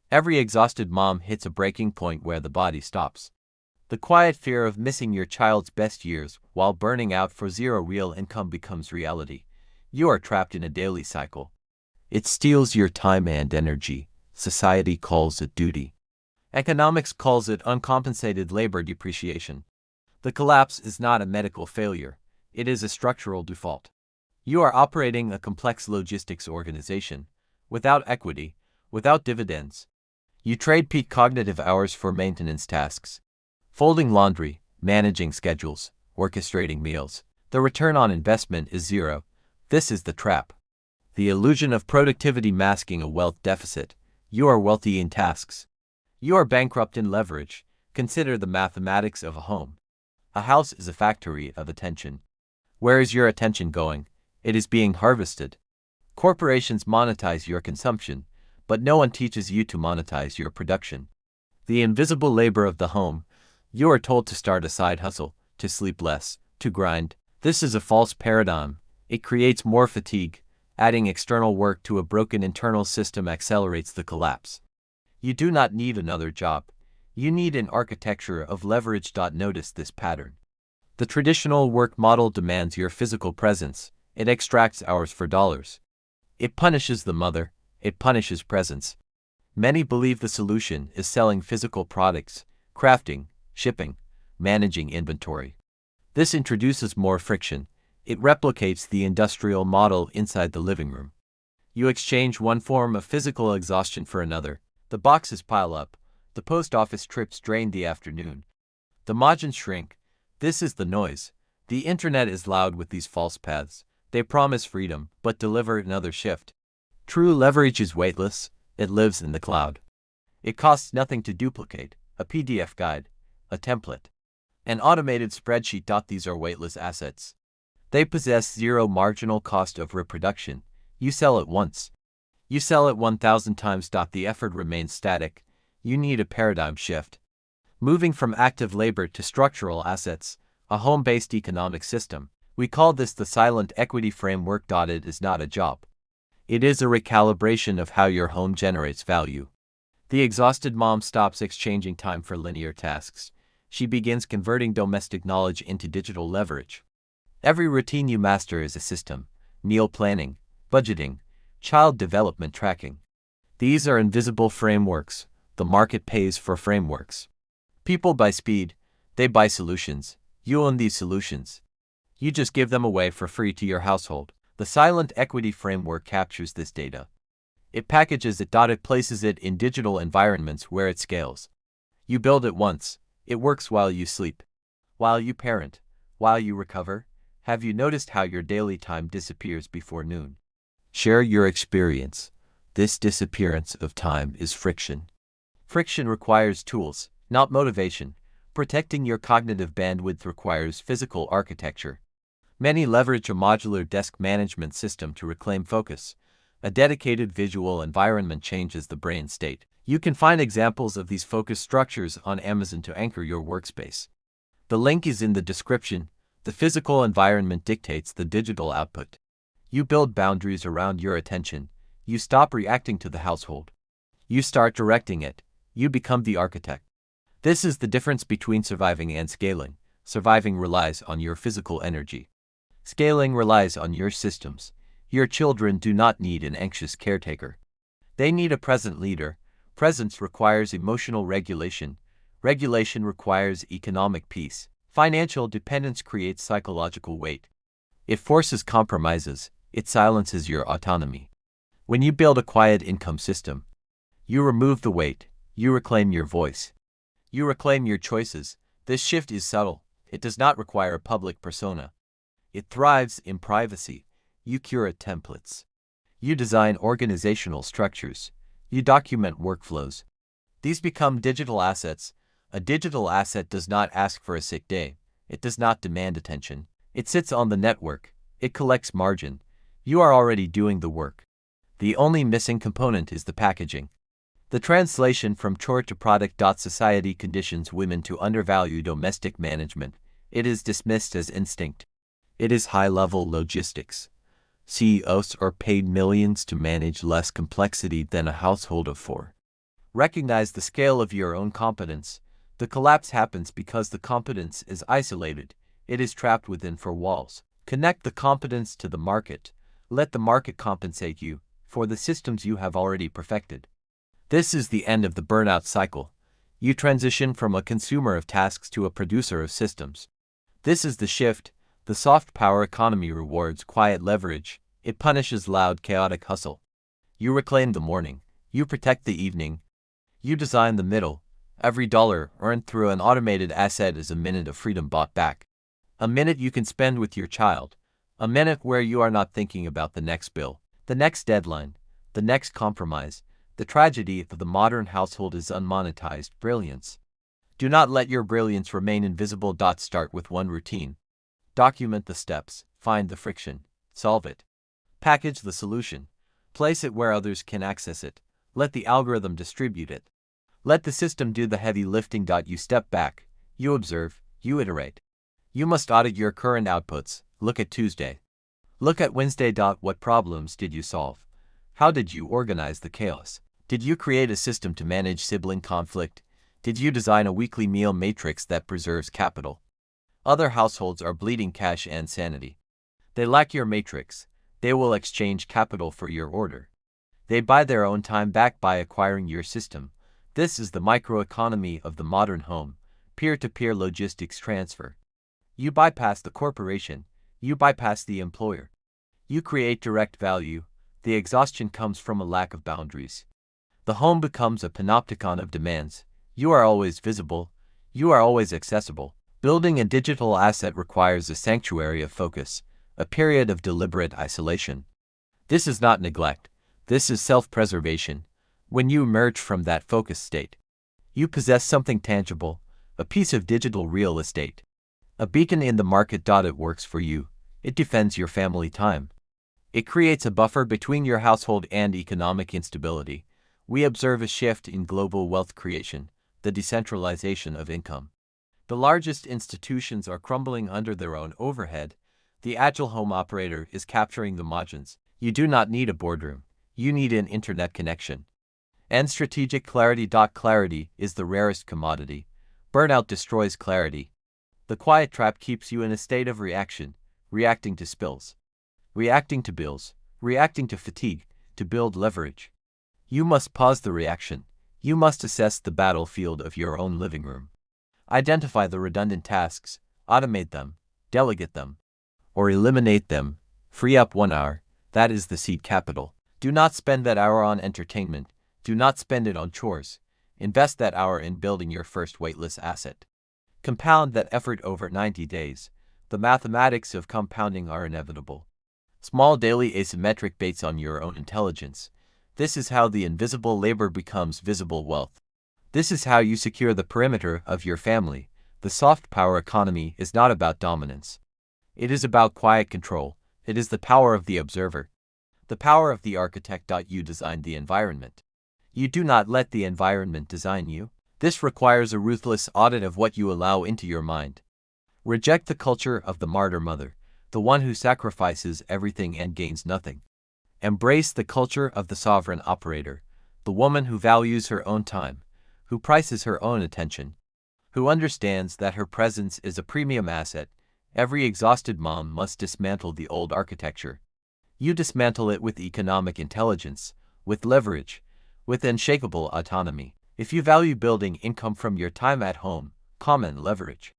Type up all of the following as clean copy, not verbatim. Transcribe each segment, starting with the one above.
Every exhausted mom hits a breaking point where the body stops. The quiet fear of missing your child's best years while burning out for zero real income becomes reality. You are trapped in a daily cycle. It steals your time and energy. Society calls it duty. Economics calls it uncompensated labor depreciation. The collapse is not a medical failure. It is a structural default. You are operating a complex logistics organization, without equity, without dividends. You trade peak cognitive hours for maintenance tasks. Folding laundry, managing schedules, orchestrating meals. The return on investment is zero. This is the trap. The illusion of productivity masking a wealth deficit. You are wealthy in tasks. You are bankrupt in leverage. Consider the mathematics of a home. A house is a factory of attention. Where is your attention going? It is being harvested. Corporations monetize your consumption, but no one teaches you to monetize your production. The invisible labor of the home. You are told to start a side hustle, to sleep less, to grind. This is a false paradigm. It creates more fatigue. Adding external work to a broken internal system accelerates the collapse. You do not need another job. You need an architecture of leverage. Notice this pattern. The traditional work model demands your physical presence. It extracts hours for dollars. It punishes the mother. It punishes presence. Many believe the solution is selling physical products, crafting, shipping, managing inventory. This introduces more friction. It replicates the industrial model inside the living room. You exchange one form of physical exhaustion for another. The boxes pile up. The post office trips drain the afternoon. The margins shrink. This is the noise. The internet is loud with these false paths. They promise freedom, but deliver another shift. True leverage is weightless. It lives in the cloud. It costs nothing to duplicate. A PDF guide, a template, an automated spreadsheet. These are weightless assets. They possess zero marginal cost of reproduction. You sell it once. You sell it 1,000 times. The effort remains static. You need a paradigm shift. Moving from active labor to structural assets, a home-based economic system. We call this the silent equity framework. It is not a job. It is a recalibration of how your home generates value. The exhausted mom stops exchanging time for linear tasks. She begins converting domestic knowledge into digital leverage. Every routine you master is a system: meal planning, budgeting, child development tracking. These are invisible frameworks. The market pays for frameworks. People buy speed. They buy solutions. You own these solutions. You just give them away for free to your household. The silent equity framework captures this data. It packages it. It places it in digital environments where it scales. You build it once. It works while you sleep, while you parent, while you recover. Have you noticed how your daily time disappears before noon? Share your experience. This disappearance of time is friction. Friction requires tools, not motivation. Protecting your cognitive bandwidth requires physical architecture. Many leverage a modular desk management system to reclaim focus. A dedicated visual environment changes the brain state. You can find examples of these focus structures on Amazon to anchor your workspace. The link is in the description. The physical environment dictates the digital output. You build boundaries around your attention. You stop reacting to the household. You start directing it. You become the architect. This is the difference between surviving and scaling. Surviving relies on your physical energy. Scaling relies on your systems. Your children do not need an anxious caretaker. They need a present leader. Presence requires emotional regulation. Regulation requires economic peace. Financial dependence creates psychological weight. It forces compromises. It silences your autonomy. When you build a quiet income system, you remove the weight. You reclaim your voice. You reclaim your choices. This shift is subtle. It does not require a public persona. It thrives in privacy. You curate templates. You design organizational structures. You document workflows. These become digital assets. A digital asset does not ask for a sick day. It does not demand attention. It sits on the network. It collects margin. You are already doing the work. The only missing component is the packaging. The translation from chore to product. Society conditions women to undervalue domestic management. It is dismissed as instinct. It is high-level logistics. CEOs are paid millions to manage less complexity than a household of four. Recognize the scale of your own competence. The collapse happens because the competence is isolated. It is trapped within four walls. Connect the competence to the market. Let the market compensate you for the systems you have already perfected. This is the end of the burnout cycle. You transition from a consumer of tasks to a producer of systems. This is the shift. The soft power economy rewards quiet leverage. It punishes loud, chaotic hustle. You reclaim the morning. You protect the evening. You design the middle. Every dollar earned through an automated asset is a minute of freedom bought back. A minute you can spend with your child. A minute where you are not thinking about the next bill, the next deadline, the next compromise. The tragedy of the modern household is unmonetized brilliance. Do not let your brilliance remain invisible. Start with one routine. Document the steps, find the friction, solve it. Package the solution. Place it where others can access it. Let the algorithm distribute it. Let the system do the heavy lifting. You step back, you observe, you iterate. You must audit your current outputs. Look at Tuesday. Look at Wednesday. What problems did you solve? How did you organize the chaos? Did you create a system to manage sibling conflict? Did you design a weekly meal matrix that preserves capital? Other households are bleeding cash and sanity. They lack your matrix. They will exchange capital for your order. They buy their own time back by acquiring your system. This is the microeconomy of the modern home, peer-to-peer logistics transfer. You bypass the corporation. You bypass the employer. You create direct value. The exhaustion comes from a lack of boundaries. The home becomes a panopticon of demands. You are always visible. You are always accessible. Building a digital asset requires a sanctuary of focus, a period of deliberate isolation. This is not neglect. This is self-preservation. When you emerge from that focused state, you possess something tangible, a piece of digital real estate. A beacon in the market. It works for you. It defends your family time. It creates a buffer between your household and economic instability. We observe a shift in global wealth creation, the decentralization of income. The largest institutions are crumbling under their own overhead. The agile home operator is capturing the margins. You do not need a boardroom. You need an internet connection. And strategic clarity. Clarity is the rarest commodity. Burnout destroys clarity. The quiet trap keeps you in a state of reaction, reacting to spills, reacting to bills, reacting to fatigue, to build leverage. You must pause the reaction. You must assess the battlefield of your own living room. Identify the redundant tasks, automate them, delegate them, or eliminate them. Free up 1 hour. That is the seed capital. Do not spend that hour on entertainment. Do not spend it on chores. Invest that hour in building your first weightless asset. Compound that effort over 90 days. The mathematics of compounding are inevitable. Small daily asymmetric bets on your own intelligence. This is how the invisible labor becomes visible wealth. This is how you secure the perimeter of your family. The soft power economy is not about dominance. It is about quiet control. It is the power of the observer. The power of the architect. You design the environment. You do not let the environment design you. This requires a ruthless audit of what you allow into your mind. Reject the culture of the martyr mother, the one who sacrifices everything and gains nothing. Embrace the culture of the sovereign operator, the woman who values her own time, who prices her own attention, who understands that her presence is a premium asset. Every exhausted mom must dismantle the old architecture. You dismantle it with economic intelligence, with leverage, with unshakable autonomy. If you value building income from your time at home, common leverage.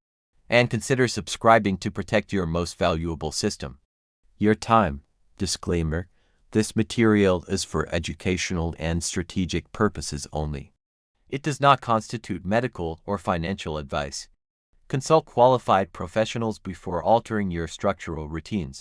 And consider subscribing to protect your most valuable system, your time. Disclaimer: this material is for educational and strategic purposes only. It does not constitute medical or financial advice. Consult qualified professionals before altering your structural routines.